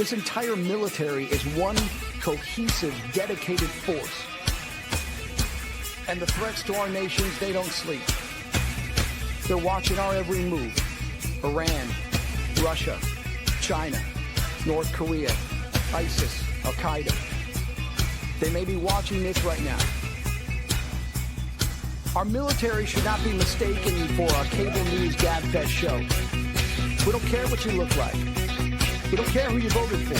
This entire military is one cohesive, dedicated force. And the threats to our nations, they don't sleep. They're watching our every move. Iran, Russia, China, North Korea, ISIS, Al-Qaeda. They may be watching this right now. Our military should not be mistaken for a cable news gabfest show. We don't care what you look like. We don't care who you voted for,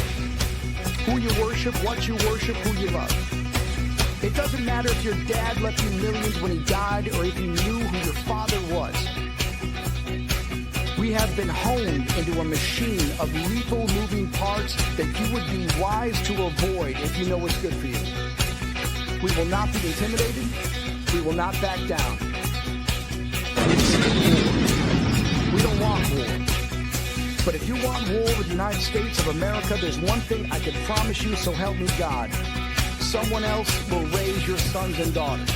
who you worship, what you worship, who you love. It doesn't matter if your dad left you millions when he died or if you knew who your father was. We have been honed into a machine of lethal moving parts that you would be wise to avoid if you know what's good for you. We will not be intimidated. We will not back down. We don't want war. But if you want war with the United States of America, there's one thing I can promise you, so help me God. Someone else will raise your sons and daughters.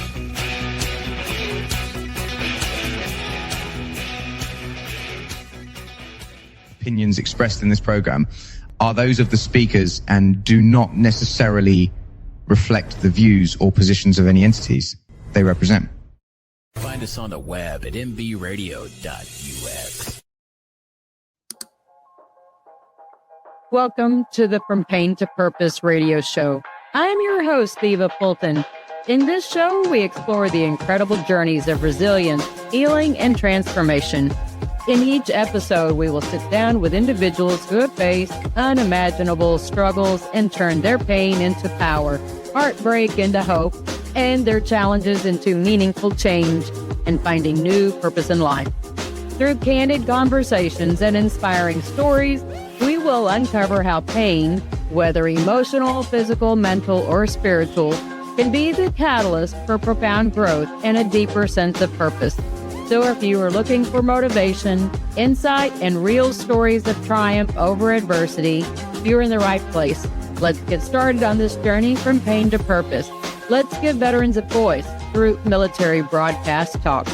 Opinions expressed in this program are those of the speakers and do not necessarily reflect the views or positions of any entities they represent. Find us on the web at mbradio.us. Welcome to the From Pain to Purpose radio show. I'm your host, Eva Fulton. In this show, we explore the incredible journeys of resilience, healing, and transformation. In each episode, we will sit down with individuals who have faced unimaginable struggles and turned their pain into power, heartbreak into hope, and their challenges into meaningful change and finding new purpose in life. Through candid conversations and inspiring stories, we will uncover how pain, whether emotional, physical, mental, or spiritual, can be the catalyst for profound growth and a deeper sense of purpose. So if you are looking for motivation, insight, and real stories of triumph over adversity, you're in the right place. Let's get started on this journey from pain to purpose. Let's give veterans a voice through Military Broadcast Talk.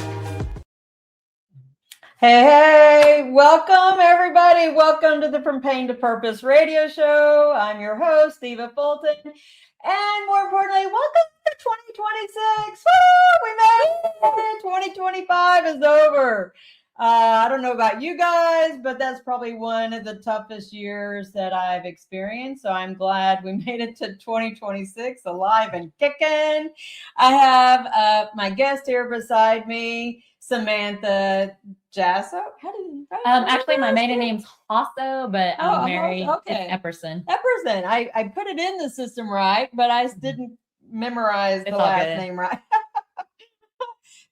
Hey, welcome everybody. Welcome to the From Pain to Purpose radio show. I'm your host, Eva Fulton. And more importantly, welcome to 2026. Woo, we made it. 2025 is over. I don't know about you guys, but that's probably one of the toughest years that I've experienced. So I'm glad we made it to 2026 alive and kicking. I have my guest here beside me, Samantha Jasso. How do you actually, my maiden name's Hasso, but I'm married. Okay. It's Epperson. Epperson. I put it in the system right, but I didn't memorize the last name right.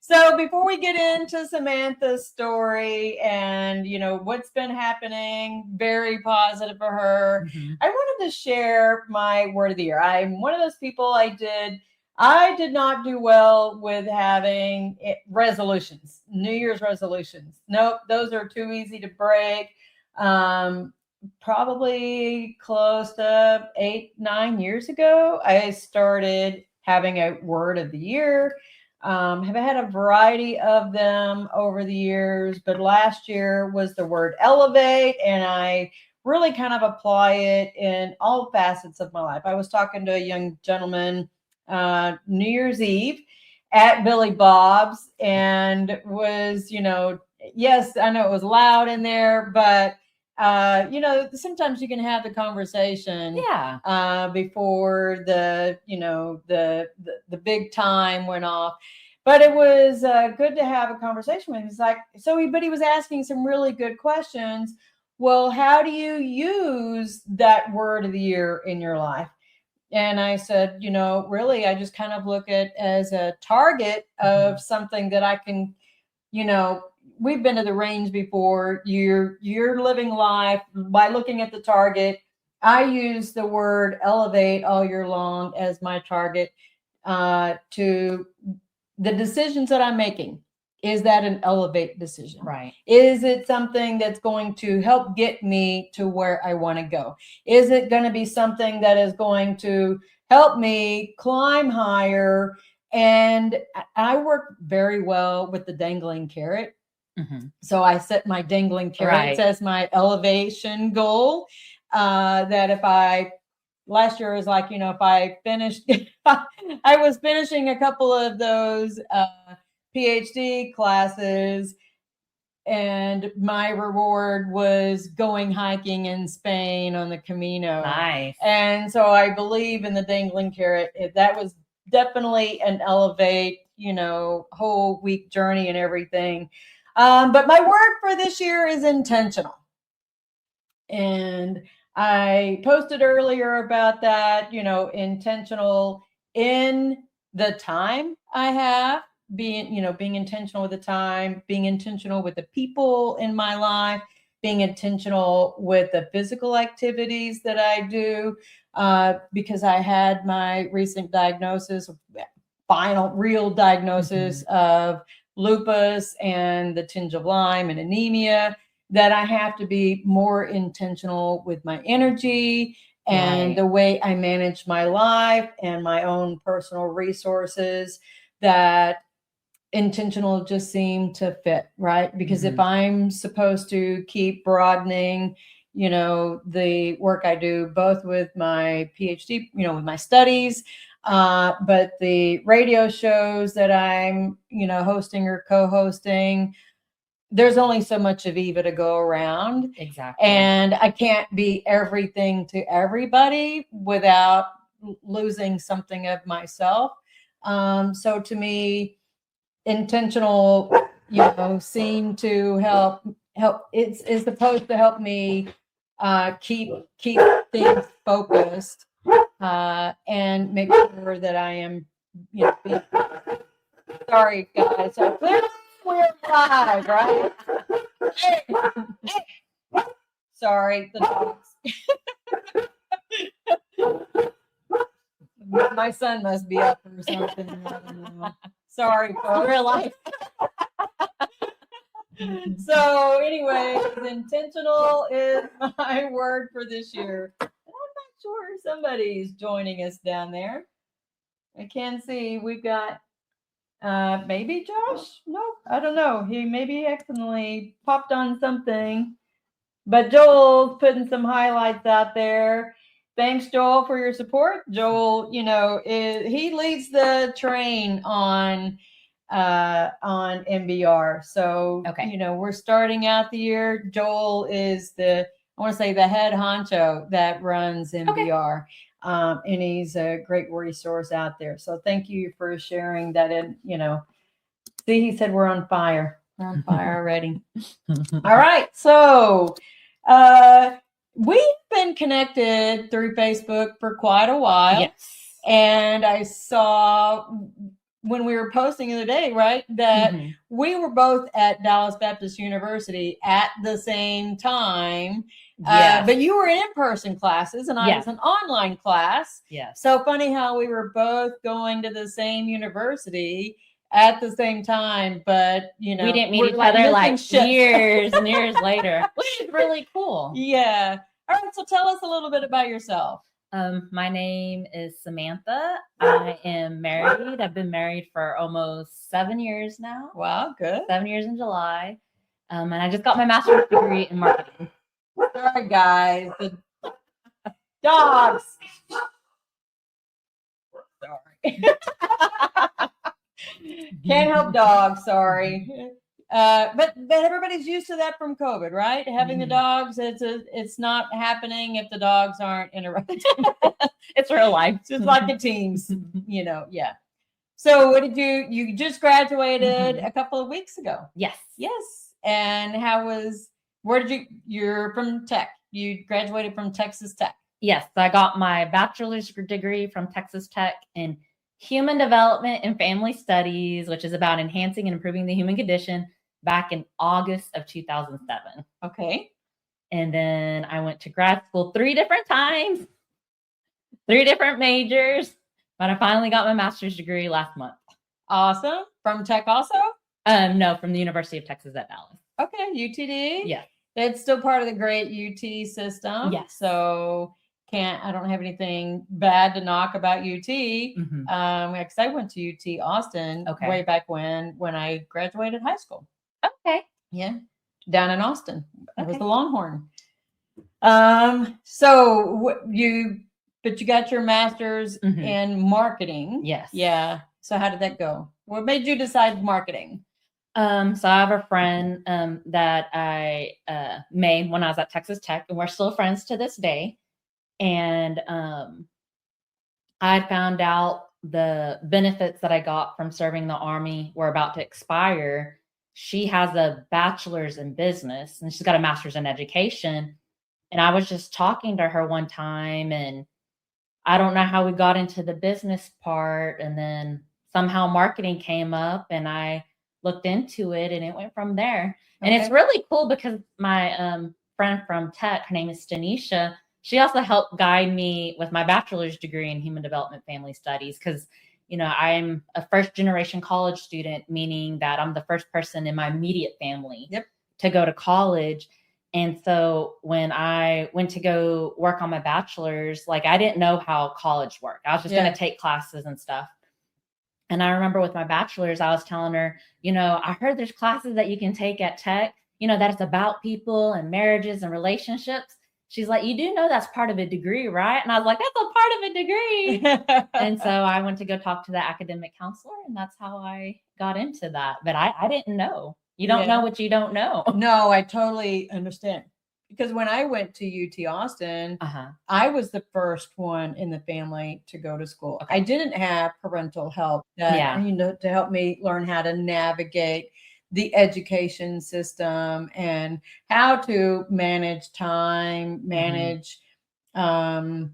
So before we get into Samantha's story and, you know, what's been happening, very positive for her, I wanted to share my word of the year. I'm one of those people I did not do well with having resolutions, New Year's resolutions. Nope, those are too easy to break. Probably close to 8-9 years ago, I started having a word of the year. Have had a variety of them over the years, but last year was the word elevate, and I really kind of apply it in all facets of my life. I was talking to a young gentleman New Year's Eve at Billy Bob's, and was, you know, yes, I know it was loud in there, but you know, sometimes you can have the conversation before the, you know, the big time went off. But it was good to have a conversation with him. He's like, but he was asking some really good questions. Well, how do you use that word of the year in your life? And I said, you know, really, I just kind of look at as a target of something that I can, you know, we've been to the range before. You're living life by looking at the target. I use the word elevate all year long as my target to the decisions that I'm making. Is that an elevate decision? Right. Is it something that's going to help get me to where I want to go? Is it going to be something that is going to help me climb higher? And I work very well with the dangling carrot. So I set my dangling carrots as my elevation goal. that if last year was like, if I finished, I was finishing a couple of those PhD classes, and my reward was going hiking in Spain on the Camino. Nice. And so I believe in the dangling carrot. That was definitely an elevate, whole week journey and everything. But my word for this year is intentional. And I posted earlier about that, intentional in the time I have, being intentional with the time, being intentional with the people in my life, being intentional with the physical activities that I do, because I had my recent diagnosis, final real diagnosis of lupus and the tinge of Lyme and anemia, that I have to be more intentional with my energy and the way I manage my life and my own personal resources, that intentional just seem to fit, right? Because if I'm supposed to keep broadening, the work I do, both with my PhD, with my studies, but the radio shows that I'm, hosting or co-hosting, there's only so much of Eva to go around. Exactly. And I can't be everything to everybody without losing something of myself. So to me, intentional, seem to help. It's supposed to help me keep things focused and make sure that I am, sorry guys. So clearly we're live, right? Hey. Sorry, the dogs. My son must be up or something. I don't know. Sorry, folks. Real life. So anyway, intentional is my word for this year. And I'm not sure somebody's joining us down there. I can see we've got maybe Josh. No, I don't know. He maybe accidentally popped on something. But Joel's putting some highlights out there. Thanks, Joel, for your support. Joel, he leads the train on MBR. So, we're starting out the year. Joel is I want to say the head honcho that runs MBR. And he's a great resource out there. So thank you for sharing that. And, see, he said we're on fire. We're on fire already. All right. So, we've been connected through Facebook for quite a while. Yes. And I saw when we were posting the other day, right, that we were both at Dallas Baptist University at the same time. Yes. But you were in in-person classes and I was an online class. Yes. So funny how we were both going to the same university at the same time, but we didn't meet each other years and years later, which is really cool. Yeah. All right. So tell us a little bit about yourself. My name is Samantha. I am married. I've been married for almost 7 years now. Wow, good. 7 years in July. And I just got my master's degree in marketing. Sorry, guys. The dogs. Sorry. Can't help dogs. Sorry. But everybody's used to that from COVID, right? Having the dogs, it's not happening if the dogs aren't interrupted. It's real life. Just like the teams, yeah. So what did you just graduated a couple of weeks ago? Yes. Yes. And you're from Tech. You graduated from Texas Tech. Yes. So I got my bachelor's degree from Texas Tech in Human Development and Family Studies, which is about enhancing and improving the human condition, back in August of 2007. Okay. And then I went to grad school 3 different times, 3 different majors, but I finally got my master's degree last month. Awesome. From Tech also? No, from the University of Texas at Dallas. Okay. UTD? Yeah. It's still part of the great UT system. Yes. So I don't have anything bad to knock about UT. Because I went to UT Austin way back when I graduated high school. Okay. Yeah. Down in Austin. I was the Longhorn. But you got your master's Mhm. in marketing. Yes. Yeah. So how did that go? What made you decide marketing? So I have a friend that I made when I was at Texas Tech, and we're still friends to this day. And I found out the benefits that I got from serving the Army were about to expire. She has a bachelor's in business and she's got a master's in education. And I was just talking to her one time, and I don't know how we got into the business part. And then somehow marketing came up, and I looked into it, and it went from there. And it's Okay. really cool because my friend from Tech, her name is Stanisha, she also helped guide me with my bachelor's degree in human development family studies. Because, I'm a first generation college student, meaning that I'm the first person in my immediate family Yep. to go to college. And so when I went to go work on my bachelor's, like, I didn't know how college worked. I was just going to take classes and stuff. And I remember with my bachelor's, I was telling her, I heard there's classes that you can take at Tech, that it's about people and marriages and relationships. She's like, you do know that's part of a degree, right? And I was like, that's a part of a degree. And so I went to go talk to the academic counselor, and that's how I got into that. But I didn't know. You don't know what you don't know. No, I totally understand. Because when I went to UT Austin, I was the first one in the family to go to school. I didn't have parental help to help me learn how to navigate the education system and how to manage time, manage, I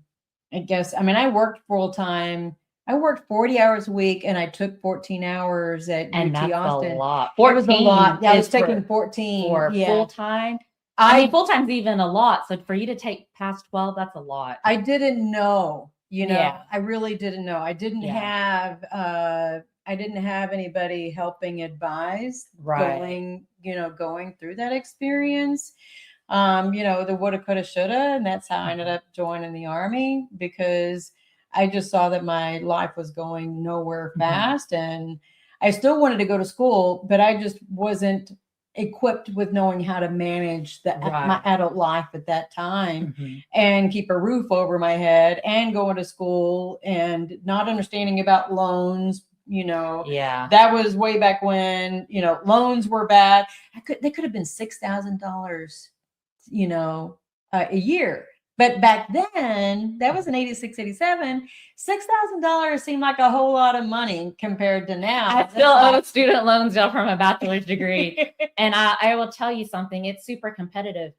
worked full time. I worked 40 hours a week, and I took 14 hours at And UT that's Austin. a lot. 14 it was a lot. Yeah, I was for- taking 14 for full time. Full time's even a lot. So for you to take past 12, that's a lot. I didn't know, I really didn't know. I didn't have anybody helping advise going through that experience. The woulda, coulda, shoulda, and that's how I ended up joining the Army, because I just saw that my life was going nowhere fast, and I still wanted to go to school, but I just wasn't equipped with knowing how to manage my adult life at that time, and keep a roof over my head, and going to school, and not understanding about loans. That was way back when, loans were bad. They could have been $6,000, a year. But back then, that was in 86, 87, $6,000 seemed like a whole lot of money compared to now. I still owe student loans from a bachelor's degree. And I will tell you something, it's super competitive.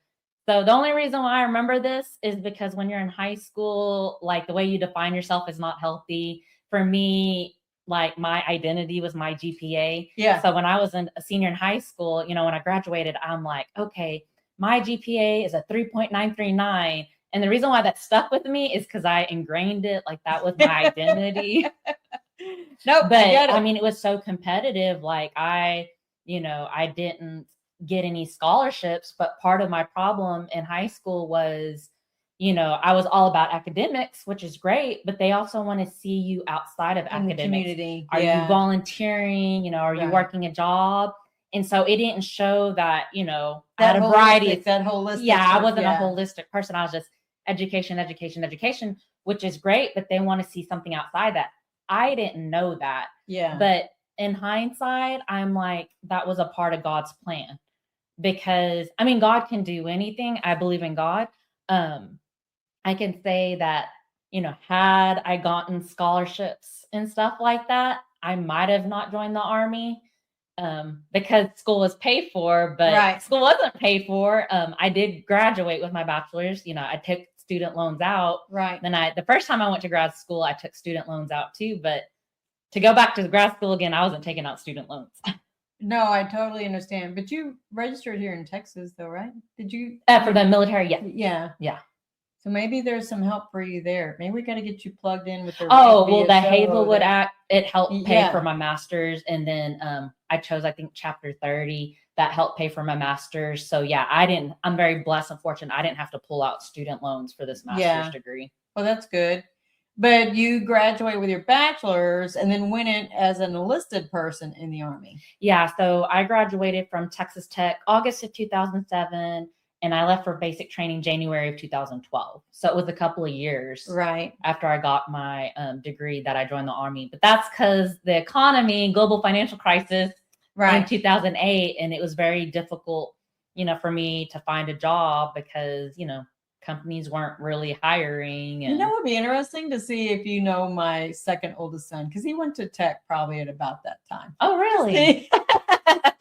So the only reason why I remember this is because when you're in high school, like, the way you define yourself is not healthy. For me, like, my identity was my GPA. Yeah. So when I was a senior in high school, when I graduated, I'm like, okay, my GPA is a 3.939. And the reason why that stuck with me is because I ingrained it, like, that was my identity. But it was so competitive. Like, I didn't get any scholarships, but part of my problem in high school was, I was all about academics, which is great, but they also want to see you outside of academics. Community. Are you volunteering? Are you working a job? And so it didn't show that, I had a variety of that holistic. Yeah, I wasn't a holistic person. I was just education, which is great, but they want to see something outside that. I didn't know that. Yeah. But in hindsight, I'm like, that was a part of God's plan, because God can do anything. I believe in God. I can say that, had I gotten scholarships and stuff like that, I might have not joined the Army. Because school was paid for, but school wasn't paid for. I did graduate with my bachelor's. I took student loans out. Right. Then the first time I went to grad school, I took student loans out too. But to go back to grad school again, I wasn't taking out student loans. No, I totally understand. But you registered here in Texas, though, right? Did you? For the military, yeah. Yeah. Yeah. So maybe there's some help for you there. Maybe we got to get you plugged in with the. The Hazelwood Act, it helped pay for my master's. And then I chose, I think, Chapter 30 that helped pay for my master's. So yeah, I'm very blessed and fortunate. I didn't have to pull out student loans for this master's degree. Well, that's good. But you graduated with your bachelor's and then went in as an enlisted person in the Army. Yeah. So I graduated from Texas Tech August of 2007. And I left for basic training January of 2012. So it was a couple of years after I got my degree that I joined the Army. But that's because the economy, global financial crisis in 2008. And it was very difficult, for me to find a job because, companies weren't really hiring. And it would be interesting to see if you know my second oldest son, because he went to tech probably at about that time. Oh, really? I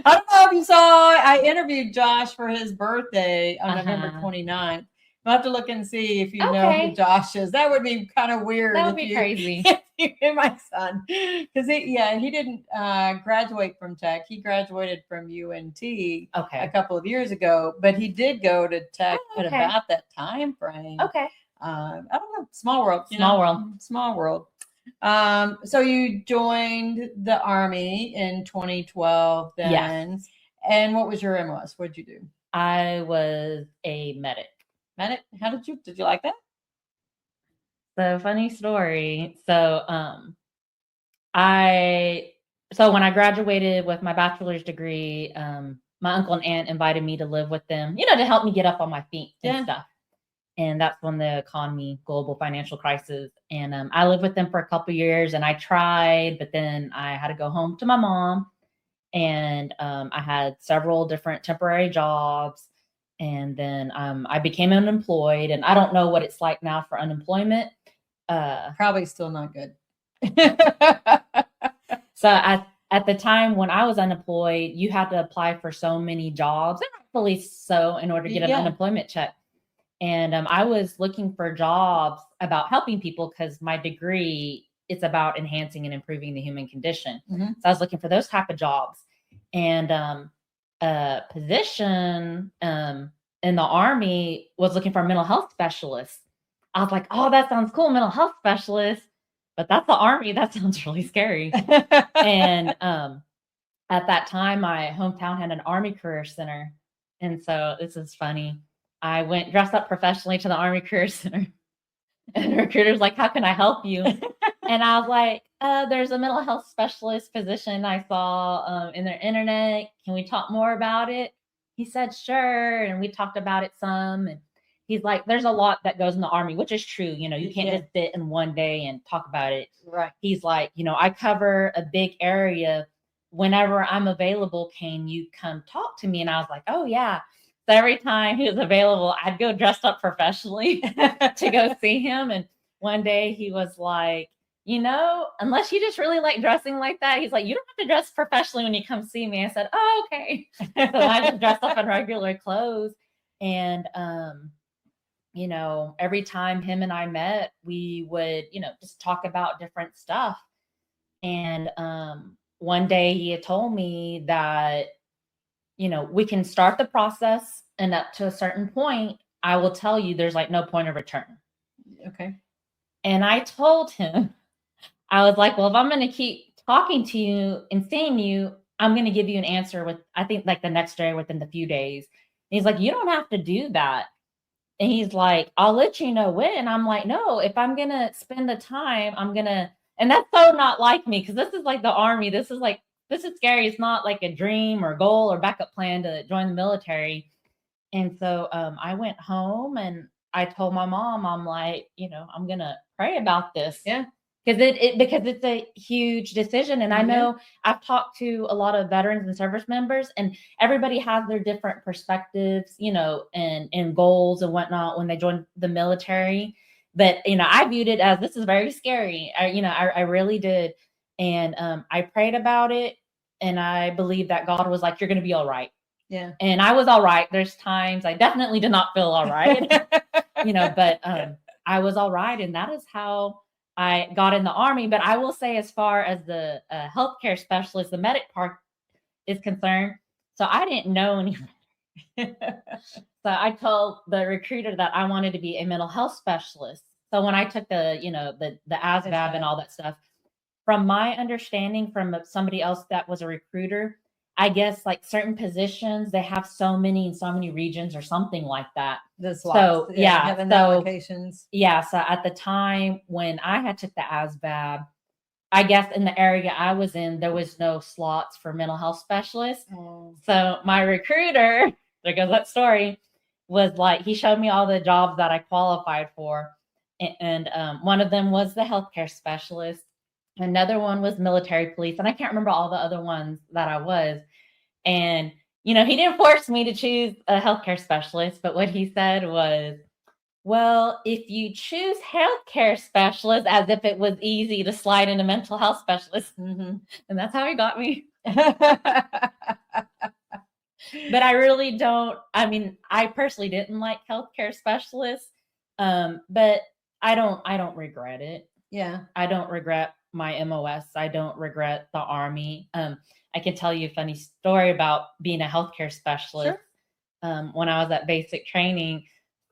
don't know if you saw, I interviewed Josh for his birthday on November 29th. We'll have to look and see if you know who Josh is. That would be kind of weird. That would be crazy. If you knew my son. Because he didn't graduate from tech. He graduated from UNT a couple of years ago, but he did go to tech at about that time frame. Okay. I don't know. Small world. Small world. So you joined the Army in 2012 then. Yes. And what was your MOS? What did you do? I was a medic. Medic? How did you like that? So funny story. So when I graduated with my bachelor's degree, my uncle and aunt invited me to live with them, to help me get up on my feet and stuff. And that's when the economy, global financial crisis. And I lived with them for a couple of years and I tried, but then I had to go home to my mom. And I had several different temporary jobs. And then I became unemployed. And I don't know what it's like now for unemployment. Probably still not good. So at the time when I was unemployed, you had to apply for so many jobs, and rightfully so, in order to get an unemployment check. And I was looking for jobs about helping people because my degree, it's about enhancing and improving the human condition. So I was looking for those type of jobs. And a position in the Army was looking for a mental health specialist. I was like, oh, that sounds cool, mental health specialist. But that's the Army. That sounds really scary. And at that time, my hometown had an Army Career Center. And so this is funny. I went dressed up professionally to the Army Career Center. And the recruiter's like, how can I help you? And I was like, there's a mental health specialist position I saw in their internet. Can we talk more about it? He said, sure. And we talked about it some. And he's like, there's a lot that goes in the Army, which is true. You can't just sit in one day and talk about it. Right. He's like, I cover a big area. Whenever I'm available, can you come talk to me? And I was like, oh, yeah. So every time he was available, I'd go dressed up professionally to go see him. And one day he was like, unless you just really like dressing like that, he's like, you don't have to dress professionally when you come see me. I said, oh, okay. So I just dressed up in regular clothes. And, every time him and I met, we would, just talk about different stuff. And one day he had told me that, we can start the process, and up to a certain point, I will tell you there's like no point of return. Okay. And I told him, I was like, well, if I'm going to keep talking to you and seeing you, I'm going to give you an answer with, I think like the next day, within the few days. And he's like, you don't have to do that. And he's like, I'll let you know when. And I'm like, no, if I'm going to spend the time, and that's so not like me. Cause this is like the Army. This is scary. It's not like a dream or goal or backup plan to join the military. And so I went home and I told my mom, I'm like, I'm going to pray about this. Yeah. Because it's a huge decision. And I know I've talked to a lot of veterans and service members, and everybody has their different perspectives, and goals and whatnot when they join the military. But, I viewed it as, this is very scary. I really did. And I prayed about it, and I believe that God was like, you're going to be all right. Yeah. And I was all right. There's times I definitely did not feel all right, but I was all right. And that is how I got in the Army. But I will say, as far as the healthcare specialist, the medic part is concerned, so I didn't know any. So I told the recruiter that I wanted to be a mental health specialist. So when I took the ASVAB and all that stuff, from my understanding from somebody else that was a recruiter, I guess like certain positions, they have so many in so many regions or something like that. So having applications. Yeah. So at the time when I had took the ASVAB, I guess in the area I was in, there was no slots for mental health specialists. Oh. So my recruiter there goes that story, was like, he showed me all the jobs that I qualified for. And one of them was the healthcare specialist. Another one was military police. And I can't remember all the other ones that I was. And, he didn't force me to choose a healthcare specialist. But what he said was, well, if you choose healthcare specialist, as if it was easy to slide into mental health specialist. And that's how he got me. But I really don't. I mean, I personally didn't like healthcare specialists, but I don't regret it. Yeah. I don't regret my MOS. I don't regret the Army. I can tell you a funny story about being a healthcare specialist. Sure. When I was at basic training.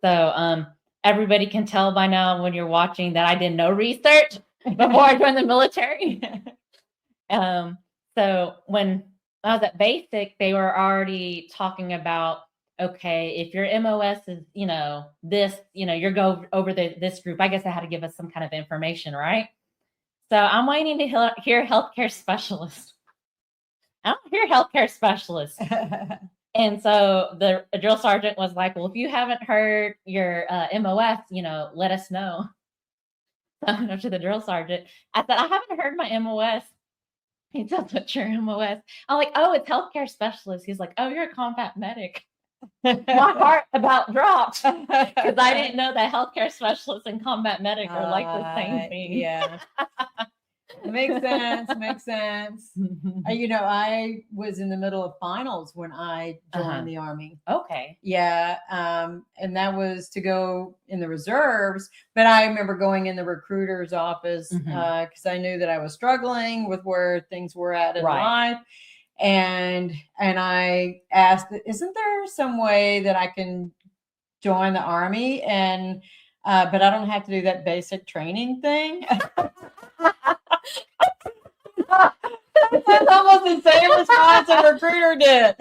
So everybody can tell by now when you're watching that I did no research before I joined the military. So when I was at basic, they were already talking about, okay, if your MOS is, this, you're go over this group. I guess they had to give us some kind of information, right? So I'm waiting to hear healthcare specialist. I don't hear healthcare specialist. And so the drill sergeant was like, well, if you haven't heard your MOS, let us know. So I went up to the drill sergeant. I said, I haven't heard my MOS. He said, what's your MOS? I'm like, oh, it's healthcare specialist. He's like, oh, you're a combat medic. My heart about dropped because I didn't know that healthcare specialists and combat medic are like the same thing. Yeah. Makes sense. I was in the middle of finals when I joined the Army. Okay. Yeah. And that was to go in the reserves. But I remember going in the recruiter's office because I knew that I was struggling with where things were at in life. And I asked, isn't there some way that I can join the Army? And but I don't have to do that basic training thing. That's almost the same response a recruiter did.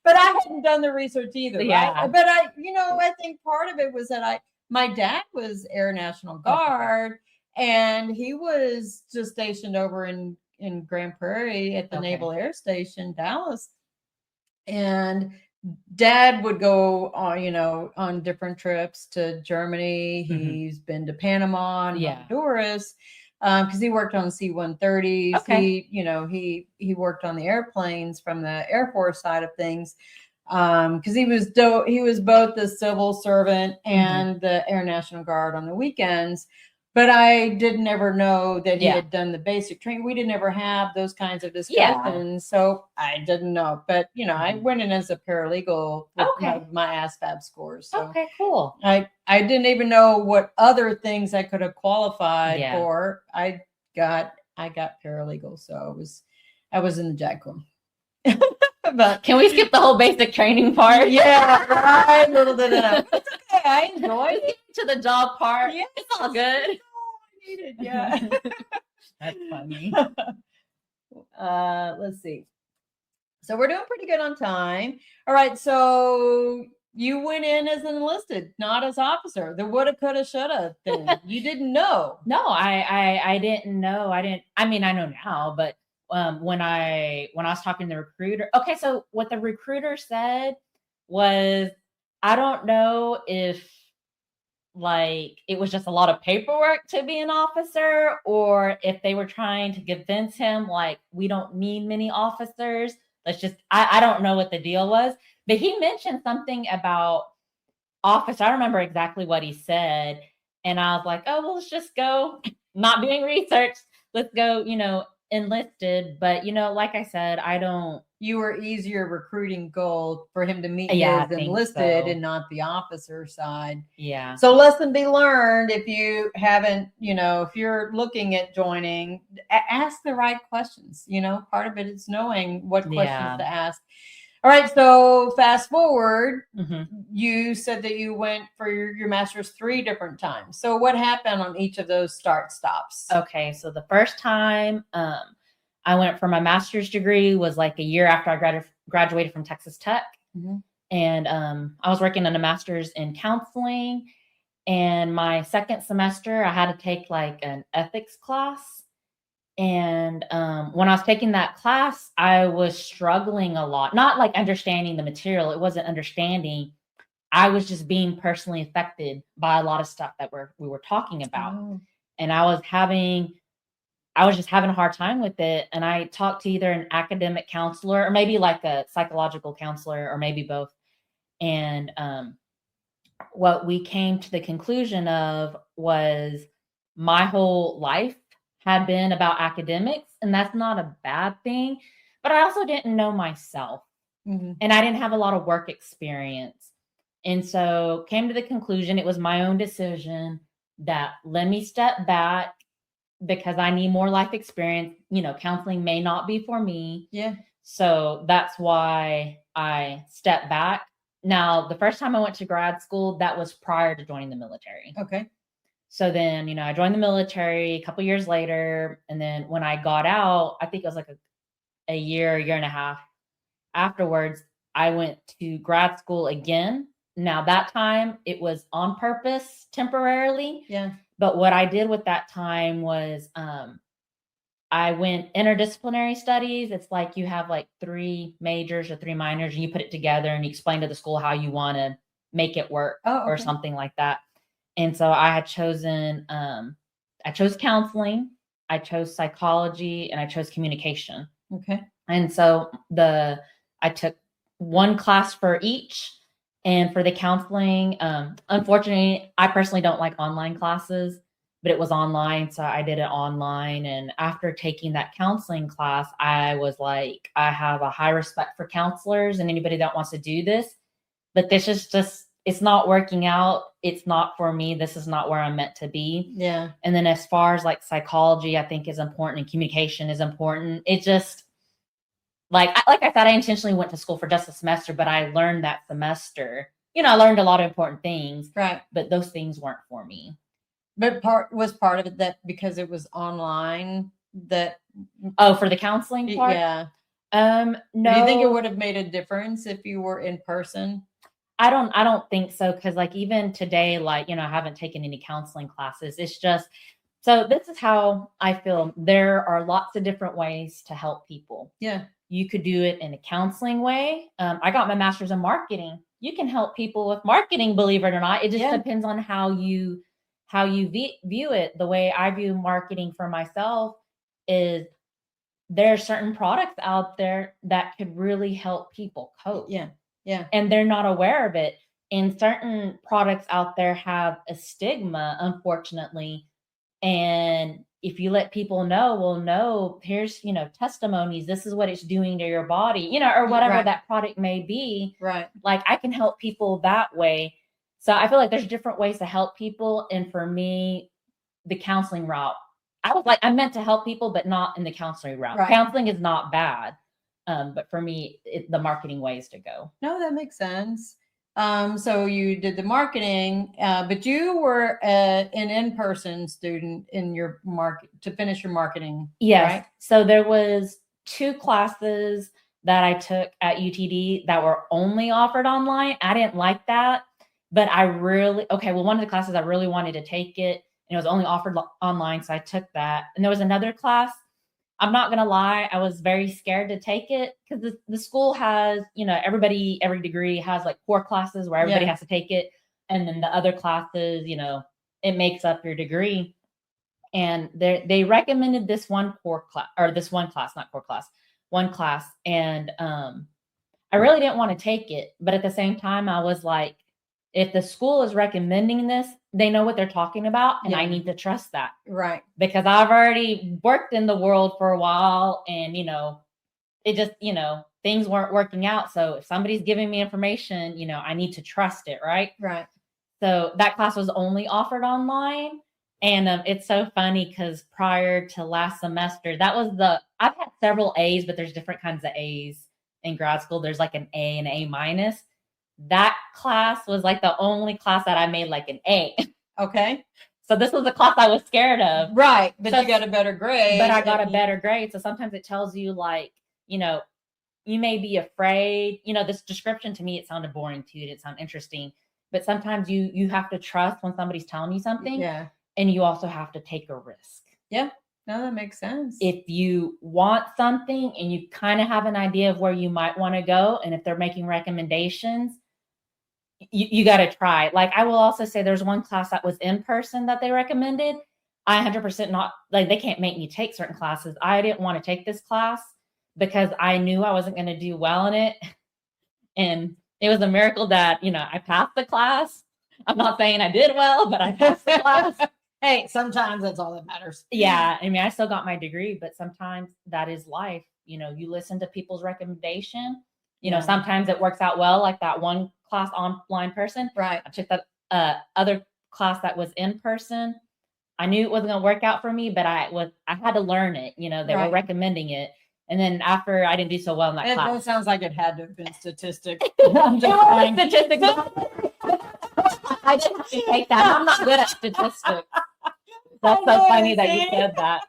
But I hadn't done the research either. Yeah. Right? But I think part of it was that my dad was Air National Guard, and he was just stationed over in Grand Prairie at the Naval Air Station, Dallas. And Dad would go on different trips to Germany. He's been to Panama and Honduras. Because he worked on C-130s. Okay. He worked on the airplanes from the Air Force side of things. Because he was both the civil servant and the Air National Guard on the weekends. But I didn't ever know that he had done the basic training. We didn't ever have those kinds of discussions. So I didn't know. But, I went in as a paralegal with my ASVAB scores. So okay, cool. I didn't even know what other things I could have qualified for. I got paralegal. So I was in the JAG Corps. But can we skip the whole basic training part? Yeah, right. Little did I know. It's okay. I enjoyed it. To the job part. Yeah, it's all good. Needed, yeah. That's funny. Let's see. So we're doing pretty good on time. All right. So you went in as an enlisted, not as officer. The woulda, coulda, shoulda thing. You didn't know. No, I didn't know. I know now, but when I was talking to the recruiter. Okay, so what the recruiter said was, I don't know if it was just a lot of paperwork to be an officer, or if they were trying to convince him we don't need many officers. Let's just, I don't know what the deal was, but he mentioned something about officer. I don't remember exactly what he said. And I was like, oh, well, let's just go, not doing research. Let's go, enlisted. But, like I said, you were easier recruiting goal for him to meet you as enlisted and not the officer side. Yeah. So lesson be learned, if you haven't, if you're looking at joining, ask the right questions. Part of it is knowing what questions to ask. All right. So fast forward, you said that you went for your master's 3 different times. So what happened on each of those start stops? Okay. So the first time, I went for my master's degree was a year after I graduated from Texas Tech. And I was working on a master's in counseling. And my second semester, I had to take an ethics class. And when I was taking that class, I was struggling a lot, not like understanding the material. It wasn't understanding. I was just being personally affected by a lot of stuff that we were talking about. Oh. And I was just having a hard time with it. And I talked to either an academic counselor or maybe like a psychological counselor or maybe both. And what we came to the conclusion of was my whole life had been about academics, and that's not a bad thing. But I also didn't know myself, and I didn't have a lot of work experience. And so came to the conclusion it was my own decision that let me step back because I need more life experience. Counseling may not be for me. Yeah. So that's why I stepped back. Now, the first time I went to grad school, that was prior to joining the military. Okay. So then, I joined the military a couple years later. And then when I got out, I think it was like a year and a half afterwards, I went to grad school again. Now that time it was on purpose temporarily. Yeah. But what I did with that time was I went interdisciplinary studies. It's like you have like 3 majors or 3 minors and you put it together and you explain to the school how you want to make it work or something like that. And so I had chosen, I chose counseling, I chose psychology, and I chose communication. Okay. And so I took 1 class for each. And for the counseling, unfortunately, I personally don't like online classes, but it was online. So I did it online. And after taking that counseling class, I was like, I have a high respect for counselors and anybody that wants to do this, but this is just, it's not working out. It's not for me. This is not where I'm meant to be. Yeah. And then as far as like psychology, I think is important and communication is important. It just, like I said, I intentionally went to school for just a semester, but I learned that semester, I learned a lot of important things, right? But those things weren't for me. But part of it that because it was online that. Oh, for the counseling part? Yeah. No. Do you think it would have made a difference if you were in person? I don't think so. Cause like even today, like, I haven't taken any counseling classes. It's just, so this is how I feel. There are lots of different ways to help people. Yeah. You could do it in a counseling way. I got my master's in marketing. You can help people with marketing, believe it or not. It just depends on how you view it. The way I view marketing for myself is there are certain products out there that could really help people cope. Yeah. Yeah. And they're not aware of it. And certain products out there have a stigma, unfortunately. And if you let people know, well, no, here's, testimonies, this is what it's doing to your body, or whatever that product may be. Right. Like I can help people that way. So I feel like there's different ways to help people. And for me, the counseling route, I meant to help people, but not in the counseling route. Right. Counseling is not bad. But for me, the marketing ways to go. No, that makes sense. So you did the marketing, but you were an in-person student in your to finish your marketing. Yes. Right? So there was 2 classes that I took at UTD that were only offered online. I didn't like that, but one of the classes I really wanted to take it and it was only offered online. So I took that. And there was another class. I'm not going to lie. I was very scared to take it because the school has, every degree has like core classes where everybody has to take it. And then the other classes, it makes up your degree. And they recommended this one class. And I really didn't want to take it. But at the same time, I was like, if the school is recommending this, they know what they're talking about. And I need to trust that. Right. Because I've already worked in the world for a while and, it just, things weren't working out. So if somebody's giving me information, I need to trust it. Right. Right. So that class was only offered online. And it's so funny because prior to last semester, I've had several A's, but there's different kinds of A's in grad school. There's like an A and A-. That class was like the only class that I made like an A. Okay. So this was the class I was scared of. Right. But you got a better grade. But I got a better grade. So sometimes it tells you like, you may be afraid, this description to me, it sounded boring too. It didn't sound interesting, but sometimes you have to trust when somebody's telling you something. Yeah. And you also have to take a risk. Yeah. No, that makes sense. If you want something and you kind of have an idea of where you might want to go, and if they're making recommendations, you got to try. Like, I will also say there's one class that was in person that they recommended. I 100% not, like, they can't make me take certain classes. I didn't want to take this class because I knew I wasn't going to do well in it. And it was a miracle that, I passed the class. I'm not saying I did well, but I passed the class. Hey, sometimes that's all that matters. Yeah. I mean, I still got my degree, but sometimes that is life. You listen to people's recommendation. Sometimes it works out well, like that one class online person. Right. I took that other class that was in person. I knew it wasn't going to work out for me, but I had to learn it. They were recommending it. And then after I didn't do so well in that class. It sounds like it had to have been statistics. I'm just saying. Statistics. I didn't have to take that. I'm not good at statistics. That's so funny that you said that.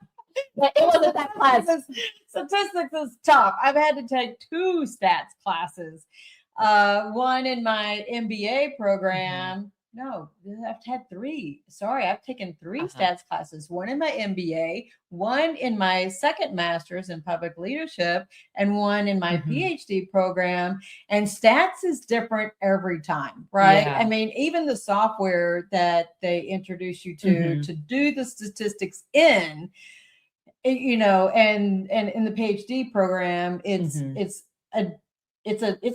But it wasn't that class. Statistics is tough. I've had to take 2 stats classes. One in my MBA program. No, I've had 3. Sorry, I've taken 3 stats classes. One in my MBA, one in my second master's in public leadership, and one in my PhD program. And stats is different every time, right? Yeah. I mean, even the software that they introduce you to do the statistics in, and in the PhD program, it's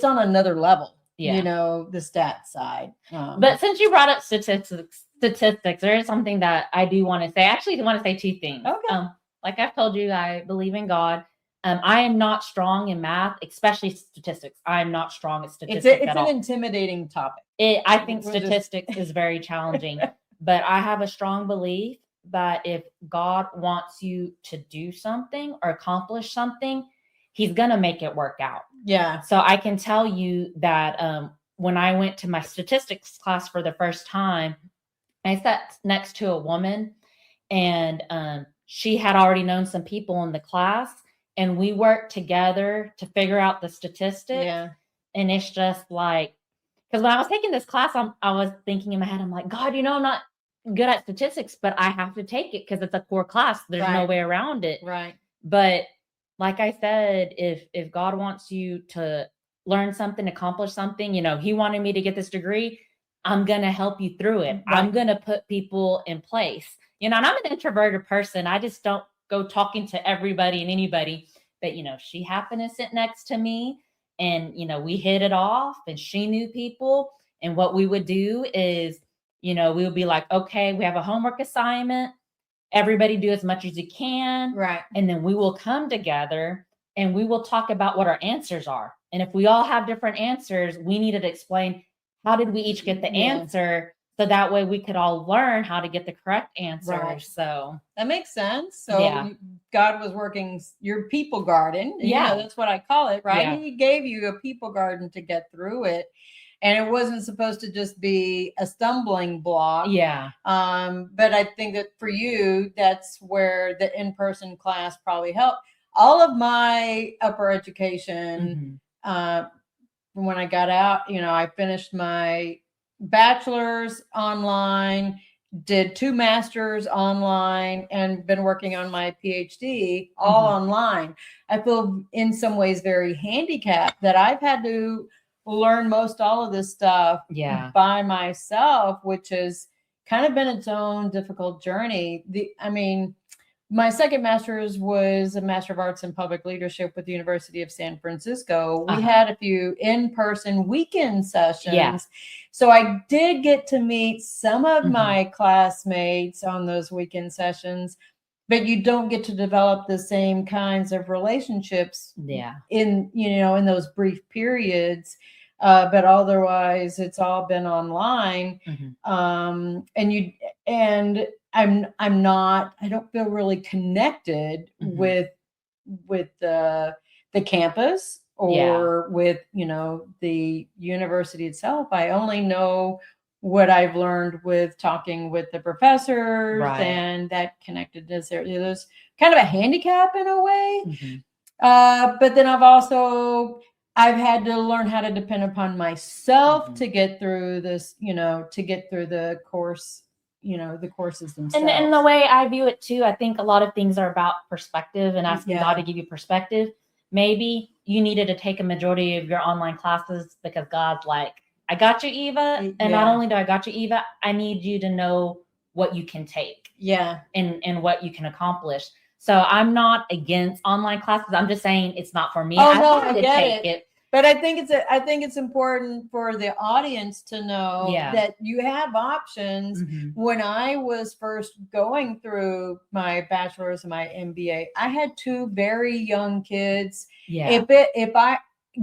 on another level. Yeah. The stats side. But since you brought up statistics, there is something that I do want to say. I actually want to say 2 things. Okay. Like I've told you, I believe in God. I am not strong in math, especially statistics. I'm not strong at statistics it's at all. It's an intimidating topic. I think statistics is very challenging, but I have a strong belief that if God wants you to do something or accomplish something, he's going to make it work out. Yeah. So I can tell you that when I went to my statistics class for the first time, I sat next to a woman, and she had already known some people in the class, and we worked together to figure out the statistics. Yeah. And it's just like, because when I was taking this class, I was thinking in my head, I'm like, God, I'm not good at statistics, but I have to take it because it's a core class. There's no way around it. Right. But like I said, if God wants you to learn something, accomplish something, he wanted me to get this degree, I'm going to help you through it. Right. I'm going to put people in place. And I'm an introverted person. I just don't go talking to everybody and anybody. But, she happened to sit next to me, and, we hit it off, and she knew people. And what we would do is, we would be like, okay, we have a homework assignment. Everybody do as much as you can. Right. And then we will come together and we will talk about what our answers are. And if we all have different answers, we needed to explain how did we each get the answer, so that way we could all learn how to get the correct answer. Right. So that makes sense. So God was working your people garden. That's what I call it, right? Yeah. He gave you a people garden to get through it. And it wasn't supposed to just be a stumbling block. Yeah. But I think that for you, that's where the in-person class probably helped. All of my upper education, when I got out, I finished my bachelor's online, did 2 masters online, and been working on my PhD all online. I feel in some ways very handicapped that I've had to learn most all of this stuff by myself, which has kind of been its own difficult journey. My second master's was a Master of Arts in Public Leadership with the University of San Francisco. We had a few in-person weekend sessions. Yeah. So I did get to meet some of my classmates on those weekend sessions, but you don't get to develop the same kinds of relationships in those brief periods. But otherwise it's all been online. I don't feel really connected with the campus or with, the university itself. I only know what I've learned with talking with the professors, and that connectedness there. There's kind of a handicap in a way. But then I've had to learn how to depend upon myself to get through this, to get through the course the courses themselves. And the way I view it too, I think a lot of things are about perspective and asking Yeah. God to give you perspective. Maybe you needed to take a majority of your online classes because God's like, I got you, Eva. And not only do I got you, Eva, I need you to know what you can take. Yeah. And what you can accomplish. So I'm not against online classes. I'm just saying it's not for me. I get it. But I think it's important for the audience to know that you have options. When I was first going through my bachelor's and my MBA, I had 2 very young kids. Yeah. If I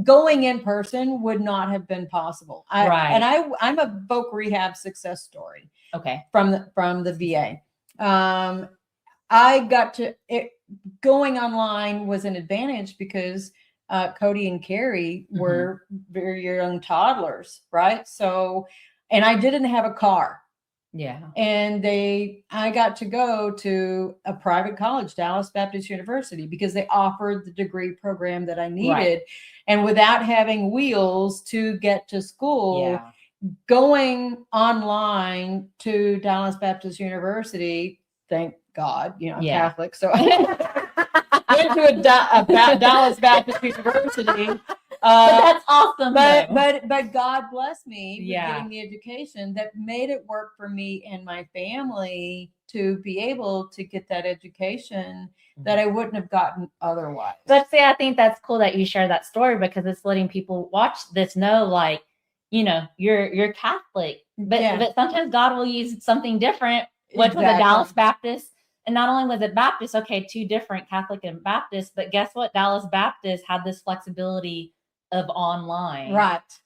going in person would not have been possible. I'm a voc rehab success story. Okay. From the VA. I got to it. Going online was an advantage because Cody and Carrie were very young toddlers, right? So, and I didn't have a car. Yeah. And I got to go to a private college, Dallas Baptist University, because they offered the degree program that I needed. Right. And without having wheels to get to school, going online to Dallas Baptist University, thank God, I'm Catholic. So went to a Dallas Baptist University. But that's awesome. But God blessed me with getting the education that made it work for me and my family to be able to get that education that I wouldn't have gotten otherwise. But see, I think that's cool that you share that story because it's letting people watch this know, like, you're Catholic, but sometimes God will use something different, which was a Dallas Baptist. And not only was it Baptist, 2 different Catholic and Baptist, but guess what? Dallas Baptist had this flexibility of online.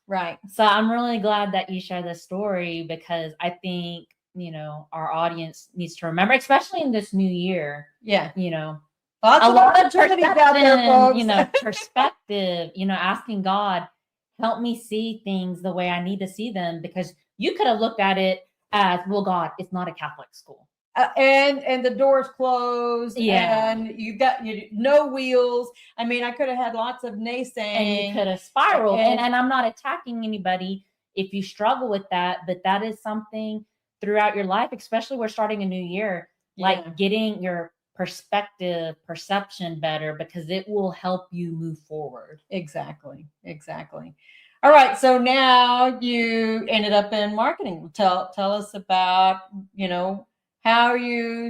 Right. So I'm really glad that you share this story because I think, our audience needs to remember, especially in this new year. Yeah. Lots of opportunities out there, folks. Perspective, asking God, help me see things the way I need to see them, because you could have looked at it as, well, God, it's not a Catholic school. And the doors closed, and you got no wheels. I mean, I could have had lots of naysaying, and you could have spiraled. And I'm not attacking anybody if you struggle with that, but that is something throughout your life, especially we're starting a new year, like getting your perception better, because it will help you move forward. Exactly. All right, so now you ended up in marketing. Tell us about how I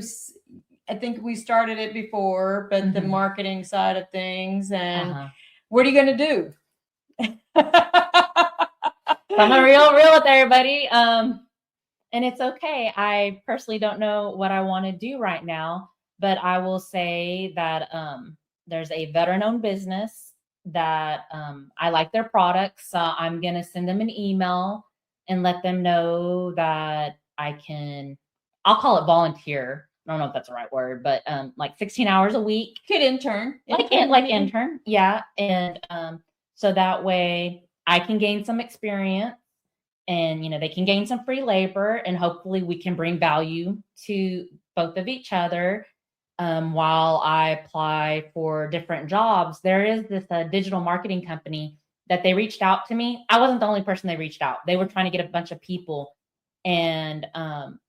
think we started it before, but the marketing side of things, and what are you going to do? I'm a real with everybody. And it's okay. I personally don't know what I want to do right now, but I will say that there's a veteran-owned business that I like their products. I'm going to send them an email and let them know that I'll call it volunteer. I don't know if that's the right word, but like 16 hours a week. Kid intern. Like intern. Yeah. And so that way I can gain some experience and, they can gain some free labor, and hopefully we can bring value to both of each other while I apply for different jobs. There is this digital marketing company that they reached out to me. I wasn't the only person they reached out. They were trying to get a bunch of people. And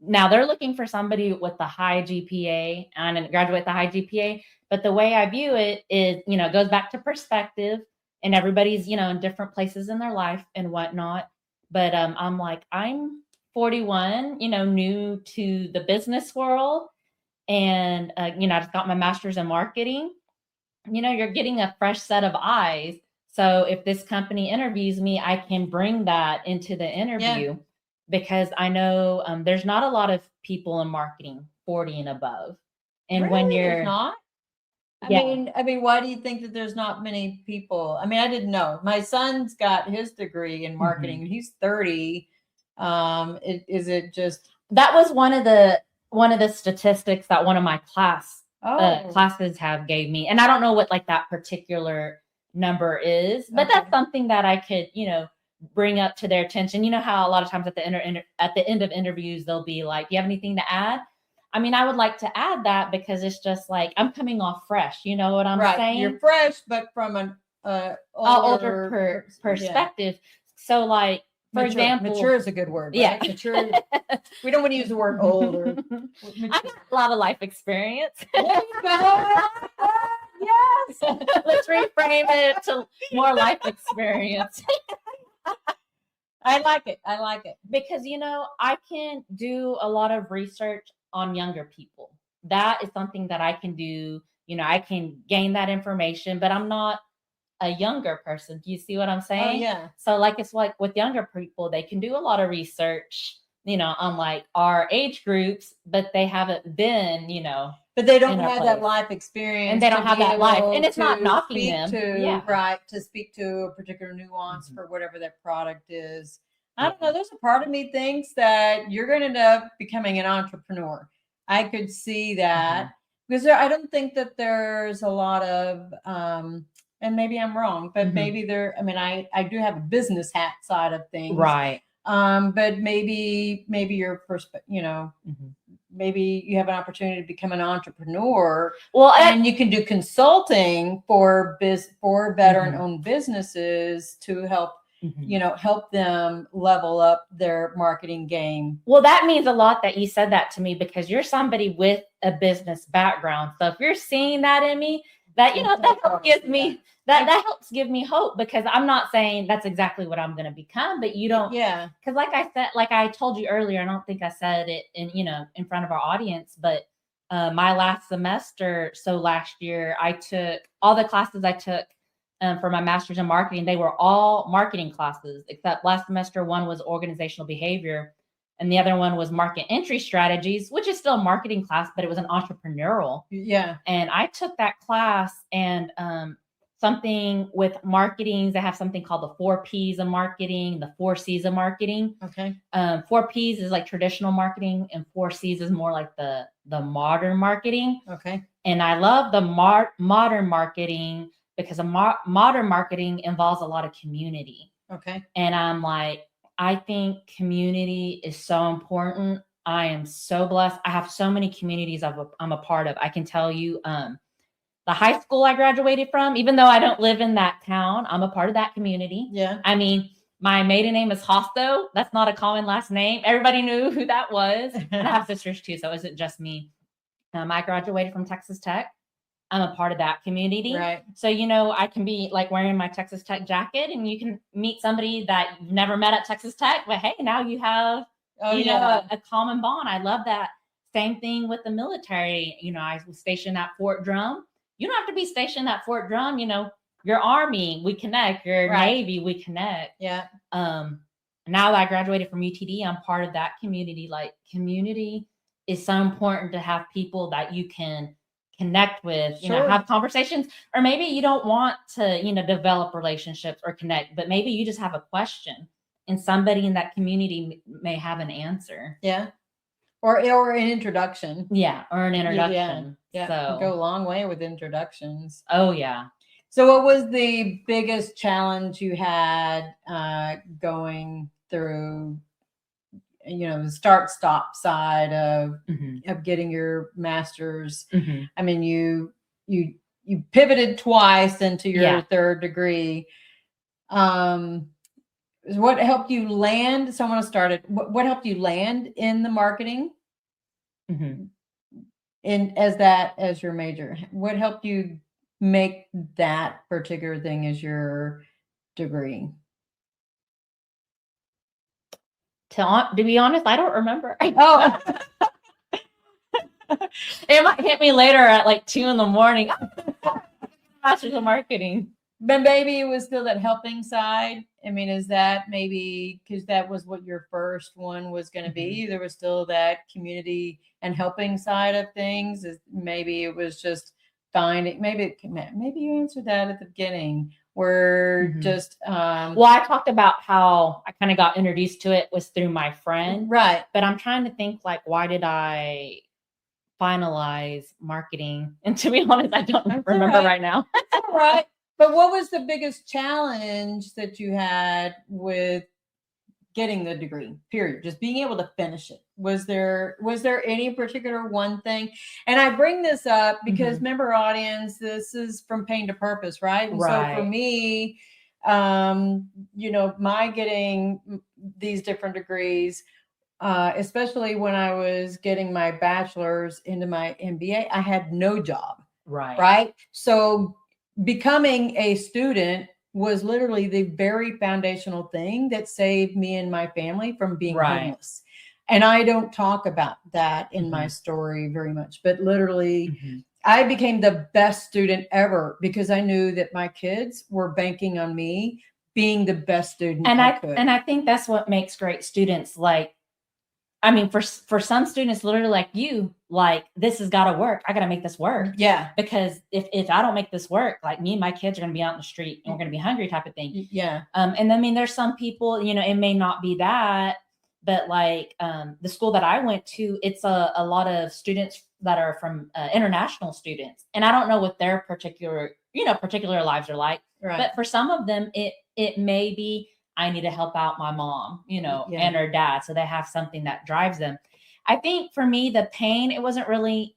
now they're looking for somebody with a high GPA. I didn't graduate with a high GPA, but the way I view it is, it goes back to perspective, and everybody's, in different places in their life and whatnot. But I'm like, I'm 41, new to the business world. And, I just got my master's in marketing. You're getting a fresh set of eyes. So if this company interviews me, I can bring that into the interview because I know there's not a lot of people in marketing 40 and above. And when you're not, I mean, why do you think that there's not many people? I mean, I didn't know. My son's got his degree in marketing, and he's 30. Is it just that was one of the statistics that one of my classes have gave me, and I don't know what like that particular number is, but that's something that I could bring up to their attention. You know how a lot of times at the end of interviews they'll be like, "Do you have anything to add?" I mean, I would like to add that because it's just like I'm coming off fresh. You know what I'm saying? You're fresh, but from an older perspective. So like mature. example, Mature is a good word, right? Yeah. Mature. We don't want to use the word old or I got a lot of life experience. There you go. Yes. Let's reframe it to more life experience. I like it. I like it. Because, I can do a lot of research on younger people. That is something that I can do. I can gain that information, but I'm not a younger person. Do you see what I'm saying? Oh, yeah. So it's like with younger people, they can do a lot of research, on like our age groups, but they haven't been, But they don't in a have that place. life experience. And they don't to have be that life. able And it's not to knocking speak them. to, Yeah. right, to speak to a particular nuance for whatever that product is. I don't Yeah. know. There's a part of me thinks that you're going to end up becoming an entrepreneur. I could see that because I don't think that there's a lot of, and maybe I'm wrong, but maybe I do have a business hat side of things. Right. But maybe your perspective, maybe you have an opportunity to become an entrepreneur. Well, and you can do consulting for veteran-owned businesses to help, help them level up their marketing game. Well, that means a lot that you said that to me, because you're somebody with a business background. So if you're seeing that in me, that that helps give me hope, because I'm not saying that's exactly what I'm going to become, but you don't. Yeah. Because like I said, like I told you earlier, I don't think I said it in front of our audience, but my last semester, so last year, I took all the classes I took for my master's in marketing. They were all marketing classes, except last semester, one was organizational behavior and the other one was market entry strategies, which is still a marketing class, but it was an entrepreneurial. Yeah. And I took that class, and something with marketing, they have something called the 4 P's of marketing, the 4 C's of marketing. Okay. 4 P's is like traditional marketing, and 4 C's is more like the modern marketing. Okay. And I love the modern marketing because modern marketing involves a lot of community. Okay. And I'm like, I think community is so important. I am so blessed. I have so many communities I'm a part of. I can tell you, the high school I graduated from, even though I don't live in that town, I'm a part of that community. Yeah. I mean, my maiden name is Hosto. That's not a common last name. Everybody knew who that was. And I have sisters too, so it wasn't just me. I graduated from Texas Tech. I'm a part of that community. Right. So, I can be like wearing my Texas Tech jacket, and you can meet somebody that you've never met at Texas Tech, but hey, now you have, a common bond. I love that. Same thing with the military. I was stationed at Fort Drum. You don't have to be stationed at Fort Drum. Your Army, we connect. Your Navy, we connect. Yeah. Now that I graduated from UTD, I'm part of that community. Like, community is so important, to have people that you can connect with, have conversations, or maybe you don't want to, develop relationships or connect, but maybe you just have a question and somebody in that community may have an answer. Yeah. Or an introduction. Yeah. Or an introduction. Yeah. So, you go a long way with introductions. Oh yeah. So what was the biggest challenge you had going through, the start-stop side of getting your master's? I mean, you pivoted twice into your third degree. What helped you land? Someone started. What helped you land in the marketing? And as your major, what helped you make that particular thing as your degree? To be honest, I don't remember. Oh. It might hit me later at like 2 a.m. Masters of marketing. But maybe it was still that helping side. I mean, is that maybe because that was what your first one was going to be? There was still that community and helping side of things. Maybe it was just finding. Maybe you answered that at the beginning. We're just. Well, I talked about how I kind of got introduced to it was through my friend, right? But I'm trying to think, like, why did I finalize marketing? And to be honest, I don't remember right now. That's all right. But what was the biggest challenge that you had with getting the degree, period? Just being able to finish it. Was there any particular one thing? And I bring this up because member audience, this is from pain to purpose, right? And so for me, my getting these different degrees, especially when I was getting my bachelor's into my MBA, I had no job. Right. So becoming a student was literally the very foundational thing that saved me and my family from being homeless. And I don't talk about that in my story very much, but literally I became the best student ever because I knew that my kids were banking on me being the best student I could. And I think that's what makes great students. Like, I mean, for some students, literally like you, like, this has got to work. I got to make this work. Yeah. Because if I don't make this work, like, me and my kids are going to be out in the street and we're going to be hungry type of thing. Yeah. And I mean, there's some people, you know, it may not be that, but like the school that I went to, it's a lot of students that are from international students. And I don't know what their particular lives are like. Right. But for some of them, it may be, I need to help out my mom, you know, and her dad. So they have something that drives them. I think for me, the pain, it wasn't really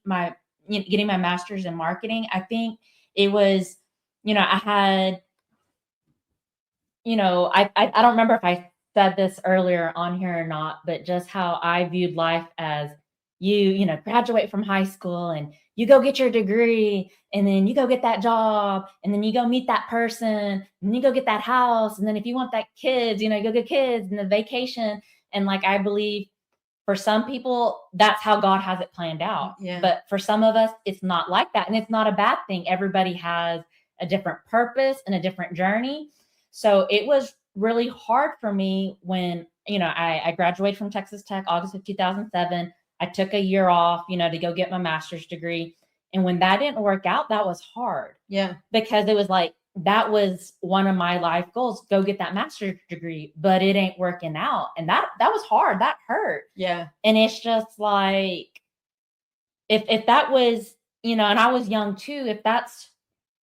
getting my master's in marketing. I think it was, you know, I had, you know, I don't remember if I said this earlier on here or not, but just how I viewed life as you know, graduate from high school and you go get your degree and then you go get that job and then you go meet that person and you go get that house. And then if you want that kids, you know, you go get kids and the vacation. And like, I believe for some people, that's how God has it planned out. Yeah. But for some of us, it's not like that. And it's not a bad thing. Everybody has a different purpose and a different journey. So it was really hard for me when, you know, I graduated from Texas Tech, August of 2007. I took a year off, you know, to go get my master's degree. And when that didn't work out, that was hard. Yeah. Because it was like, that was one of my life goals, go get that master's degree, but it ain't working out. And that was hard. That hurt. Yeah. And it's just like, if that was, you know, and I was young too,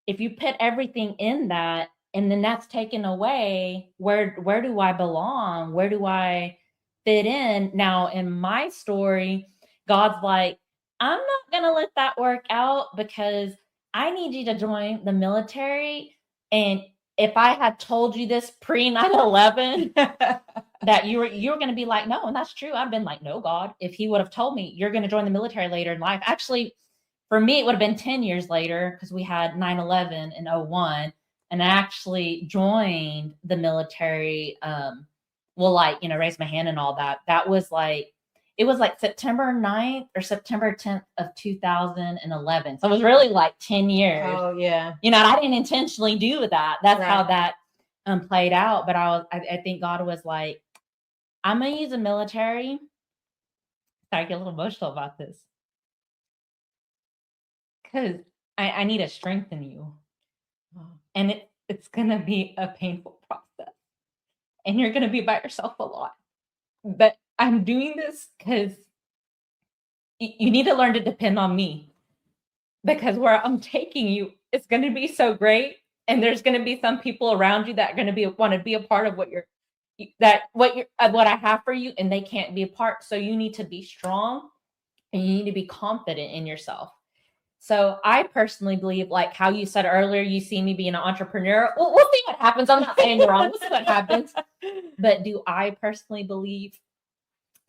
if you put everything in that and then that's taken away, where do I belong? Where do I fit in? Now, in my story, God's like, I'm not going to let that work out because I need you to join the military. And if I had told you this pre 9/11, that you were going to be like, no, and that's true. I've been like, no, God, if he would have told me you're going to join the military later in life, actually, for me, it would have been 10 years later because we had 9/11 in 2001. And I actually joined the military. Like, you know, raise my hand and all that. That was like, it was like September 9th or September 10th of 2011. So it was really like 10 years. Oh, yeah. You know, and I didn't intentionally do that. That's how that played out. But I think God was like, I'm going to use the military. I get a little emotional about this. Because I need to strengthen you. And it's going to be a painful process. And you're going to be by yourself a lot. But I'm doing this because you need to learn to depend on me. Because where I'm taking you, it's going to be so great. And there's going to be some people around you that are going to want to be a part of what I have for you, and they can't be a part. So you need to be strong and you need to be confident in yourself. So I personally believe, like how you said earlier, you see me being an entrepreneur. Well, we'll see what happens. I'm not saying you're wrong. We'll see what happens. But do I personally believe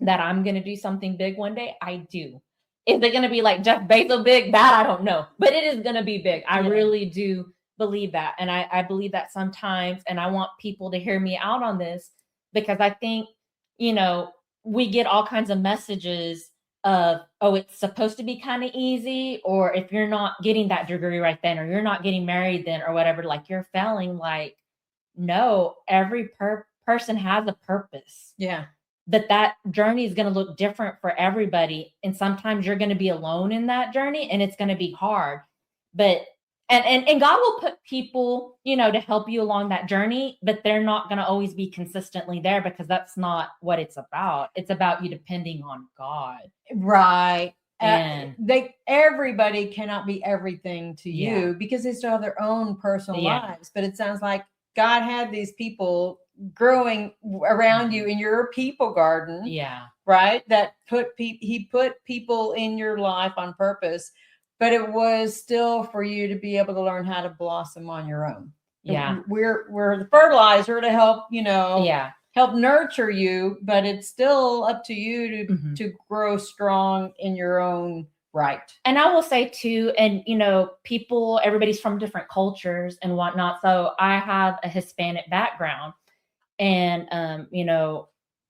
that I'm going to do something big one day? I do. Is it going to be like Jeff Bezos big? That I don't know. But it is going to be big. I really do believe that. And I believe that sometimes, and I want people to hear me out on this, because I think, you know, we get all kinds of messages of, oh, it's supposed to be kind of easy, or if you're not getting that degree right then, or you're not getting married then, or whatever, like you're failing. Like, no, every person has a purpose. Yeah. That journey is going to look different for everybody. And sometimes you're going to be alone in that journey and it's going to be hard. But and God will put people, you know, to help you along that journey, but they're not going to always be consistently there, because that's not what it's about. It's about you depending on God. Right. And everybody cannot be everything to you because they still have their own personal lives. But it sounds like God had these people growing around you in your people garden. Yeah. Right. That he put people in your life on purpose, but it was still for you to be able to learn how to blossom on your own. Yeah. We're the fertilizer to help, you know, help nurture you, but it's still up to you Mhm. to grow strong in your own right. And I will say too, and everybody's from different cultures and whatnot. So I have a Hispanic background. And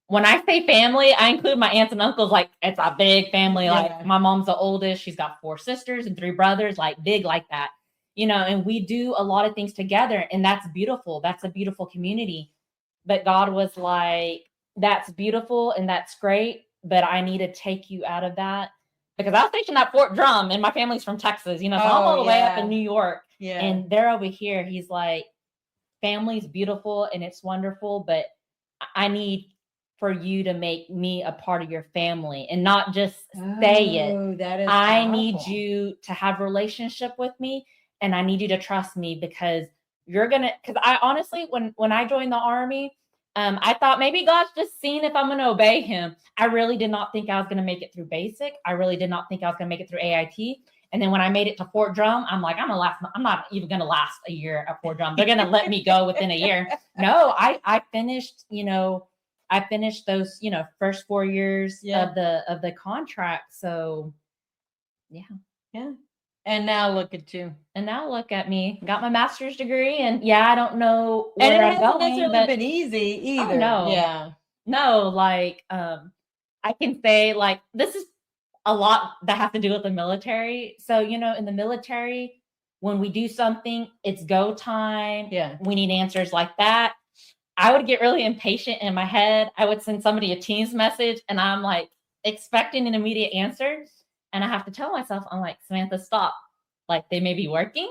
when I say family, I include my aunts and uncles. Like, it's a big family. Yeah. Like, my mom's the oldest. She's got 4 sisters and 3 brothers, like big like that. And we do a lot of things together, and that's beautiful. That's a beautiful community. But God was like, that's beautiful and that's great, but I need to take you out of that, because I was stationed at Fort Drum, and my family's from Texas, so I'm all the way up in New York. Yeah. And they're over here. He's like, family's beautiful and it's wonderful, but I need for you to make me a part of your family and not just say it. That is I powerful. need you to have a relationship with me, and I need you to trust me, because because I honestly, when I joined the Army, I thought maybe God's just seeing if I'm going to obey him. I really did not think I was going to make it through basic. I really did not think I was going to make it through AIT. And then when I made it to Fort Drum, I'm like, I'm not even going to last a year at Fort Drum. They're going to let me go within a year. No, I finished, those, first 4 years of the contract. So yeah. And now look at you. And now look at me. Got my master's degree, and I don't know where And it I'm hasn't going. necessarily been easy either. Oh, no. Yeah. No, like I can say, like, this is a lot that has to do with the military. So, in the military, when we do something, it's go time. Yeah. We need answers like that. I would get really impatient in my head. I would send somebody a Teams message, and I'm like expecting an immediate answer. And I have to tell myself, I'm like, Samantha, stop. Like, they may be working.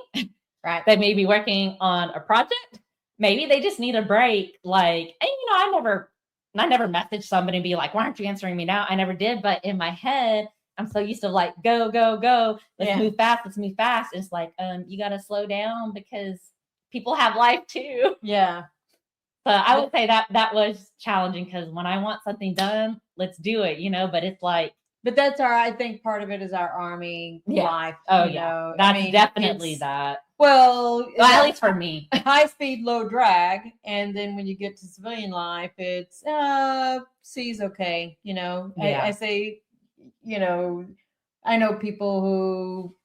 Right. They may be working on a project. Maybe they just need a break. Like, and I never messaged somebody and be like, why aren't you answering me now? I never did. But in my head, I'm so used to like, go, go, go. Let's move fast. Let's move fast. It's like, you got to slow down, because people have life too. Yeah. So I would say that was challenging, because when I want something done, let's do it, but it's like. But that's I think part of it is our Army life. Oh, yeah. That's definitely that. Well, at least for me. High speed, low drag. And then when you get to civilian life, it's C's okay. I say, I know people who,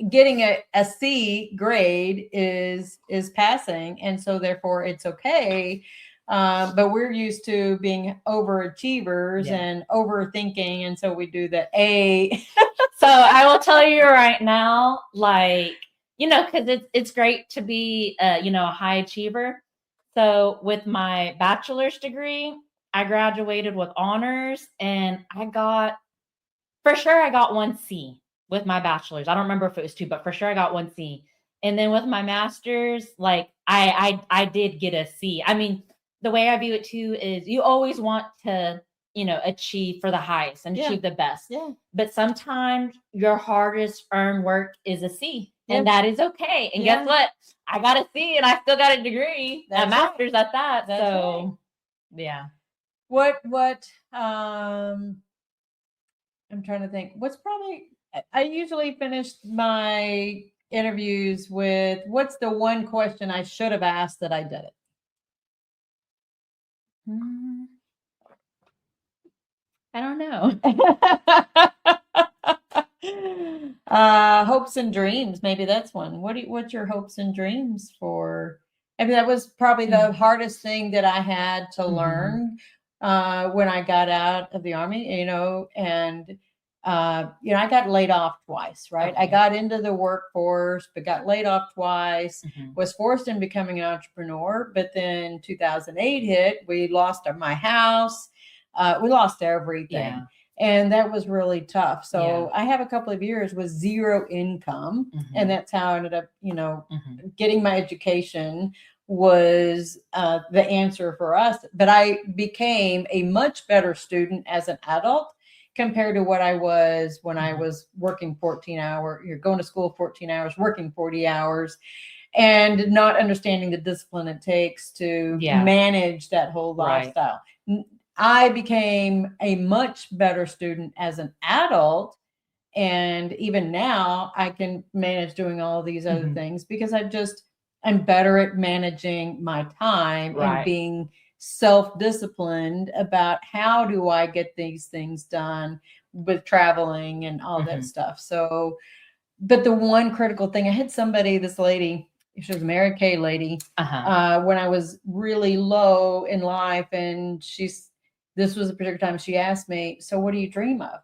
getting a C grade is passing. And so therefore it's okay. But we're used to being overachievers and overthinking. And so we do the A. So I will tell you right now, like, because it's great to be, a high achiever. So with my bachelor's degree, I graduated with honors, and I got 1 C with my bachelor's. I don't remember if it was 2, but for sure I got 1 C. And then with my master's, like I did get a C. I mean, the way I view it too is you always want to, achieve for the highest and achieve the best. Yeah. But sometimes your hardest earned work is a C, and that is okay. And guess what? I got a C, and I still got a degree, a master's at that. That's so, yeah. What? I'm trying to think. I usually finish my interviews with, what's the one question I should have asked that I did it? I don't know. Hopes and dreams. Maybe that's one. What's your hopes and dreams for? I mean, that was probably the hardest thing that I had to learn when I got out of the Army, and I got laid off twice, right? Okay. I got into the workforce, but got laid off twice, was forced into becoming an entrepreneur. But then 2008 hit, we lost my house. We lost everything. Yeah. And that was really tough. So I have a couple of years with zero income. And that's how I ended up, getting my education was the answer for us. But I became a much better student as an adult compared to what I was when I was working 14 hours. You're going to school 14 hours, working 40 hours, and not understanding the discipline it takes to manage that whole lifestyle. I became a much better student as an adult. And even now I can manage doing all these other things because I'm better at managing my time and being self-disciplined about how do I get these things done with traveling and all that stuff. So, but the one critical thing, I had somebody, this lady, she was a Mary Kay lady, when I was really low in life, and this was a particular time she asked me, so what do you dream of?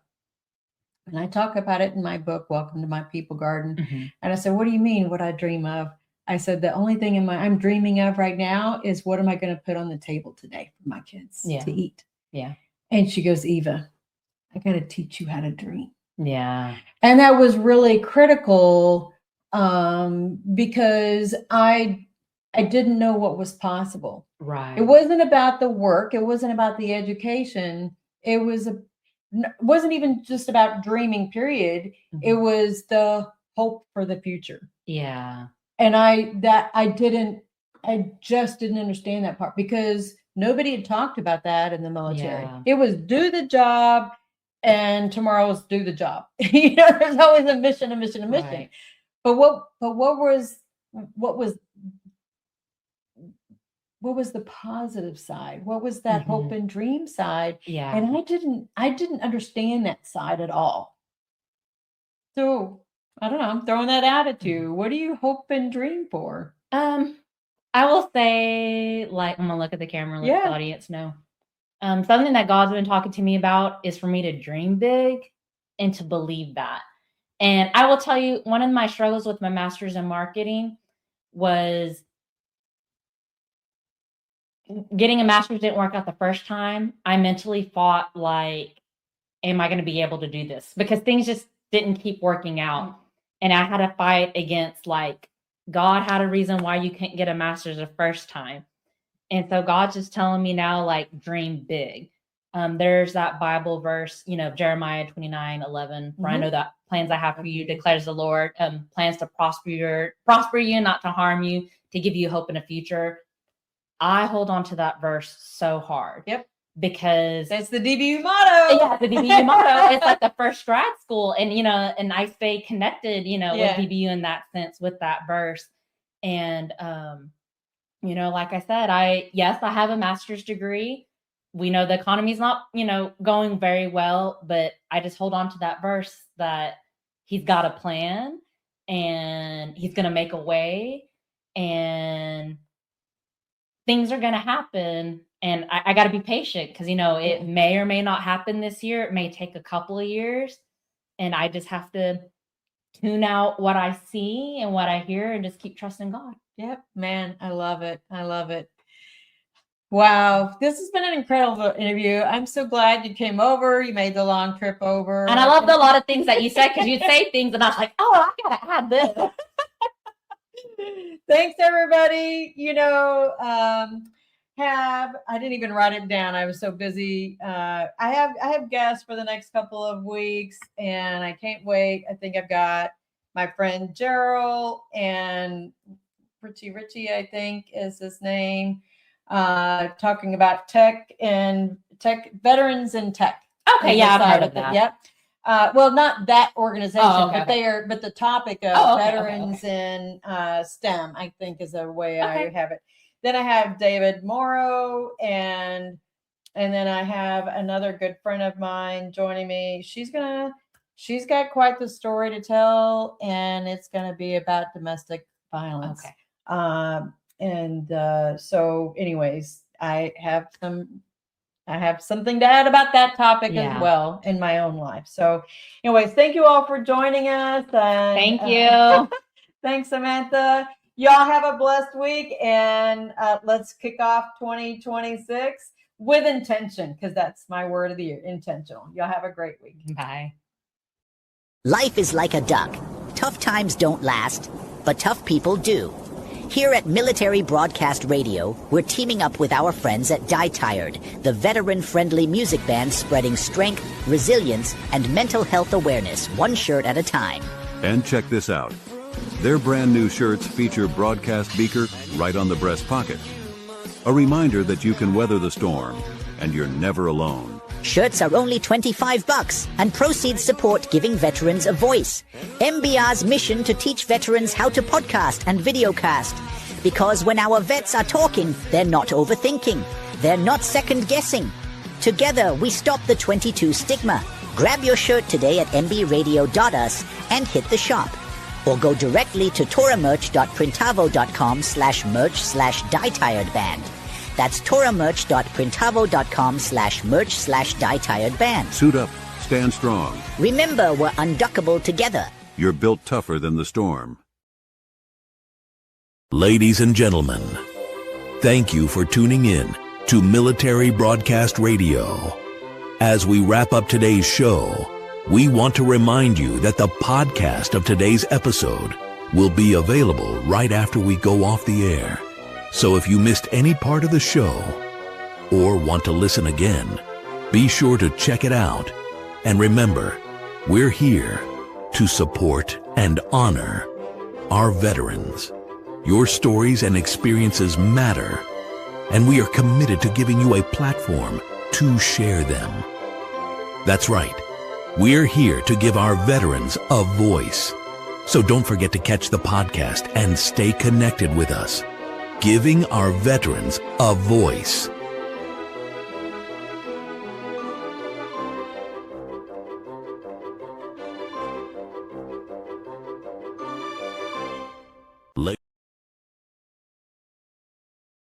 And I talk about it in my book, Welcome to My People Garden. And I said, what do you mean what I dream of? I said, the only thing I'm dreaming of right now is what am I going to put on the table today for my kids to eat? Yeah. And she goes, Eva, I got to teach you how to dream. Yeah. And that was really critical because I didn't know what was possible. Right. It wasn't about the work. It wasn't about the education. It wasn't even just about dreaming, period. It was the hope for the future. Yeah. And I just didn't understand that part because nobody had talked about that in the military. Yeah. It was do the job and tomorrow's do the job. There's always a mission. Right. But what was the positive side? What was that hope and dream side? Yeah. And I didn't understand that side at all. So I don't know, I'm throwing that out at you. What do you hope and dream for? I will say, like, I'm gonna look at the camera and let the audience know. Something that God's been talking to me about is for me to dream big and to believe that. And I will tell you, one of my struggles with my master's in marketing was getting a master's didn't work out the first time. I mentally thought, like, am I going to be able to do this? Because things just didn't keep working out. And I had to fight against, like, God had a reason why you couldn't get a master's the first time. And so God's just telling me now, like, dream big. There's that Bible verse, Jeremiah 29:11, where I know that plans I have for you, declares the Lord, plans to prosper you, not to harm you, to give you hope in the future. I hold on to that verse so hard. Yep. Because it's the DBU motto. Yeah, the DBU motto. It's like the first grad school. And, and I stay connected, with DBU in that sense with that verse. And, like I said, I have a master's degree. We know the economy's not, going very well, but I just hold on to that verse that he's got a plan and he's going to make a way and things are going to happen. And I got to be patient because, it may or may not happen this year. It may take a couple of years. And I just have to tune out what I see and what I hear and just keep trusting God. Yep, man. I love it. Wow. This has been an incredible interview. I'm so glad you came over. You made the long trip over. And I loved a lot of things that you said because you'd say things and I was like, oh, I got to add this. Thanks, everybody. I didn't even write it down. I was so busy. I have guests for the next couple of weeks and I can't wait. I think I've got my friend Gerald and Richie, I think is his name, talking about tech veterans in tech. Okay. Yeah. I've heard of that. Yep. Well, not that organization, but the topic of veterans in STEM, I think is a way I have it. Then I have David Morrow and then I have another good friend of mine joining me. She's got quite the story to tell and it's going to be about domestic violence. Okay. So anyways, I have something to add about that topic as well in my own life. So anyways, thank you all for joining us. Thank you. Thanks, Samantha. Y'all have a blessed week and let's kick off 2026 with intention because that's my word of the year, intentional. Y'all have a great week. Bye. Life is like a duck. Tough times don't last, but tough people do. Here at Military Broadcast Radio, we're teaming up with our friends at Die Tired, the veteran-friendly music band spreading strength, resilience, and mental health awareness one shirt at a time. And check this out. Their brand new shirts feature broadcast beaker right on the breast pocket. A reminder that you can weather the storm, and you're never alone. Shirts are only $25, and proceeds support giving veterans a voice. MBR's mission to teach veterans how to podcast and videocast. Because when our vets are talking, they're not overthinking. They're not second-guessing. Together, we stop the 22 stigma. Grab your shirt today at mbradio.us and hit the shop. Or go directly to toramerch.printavo.com/merch/dietiredband. That's toramerch.printavo.com/merch/dietiredband. Suit up. Stand strong. Remember, we're unduckable together. You're built tougher than the storm. Ladies and gentlemen, thank you for tuning in to Military Broadcast Radio. As we wrap up today's show, we want to remind you that the podcast of today's episode will be available right after we go off the air. So if you missed any part of the show or want to listen again, be sure to check it out. And remember, we're here to support and honor our veterans. Your stories and experiences matter, and we are committed to giving you a platform to share them. That's right. We're here to give our veterans a voice. So don't forget to catch the podcast and stay connected with us. Giving our veterans a voice.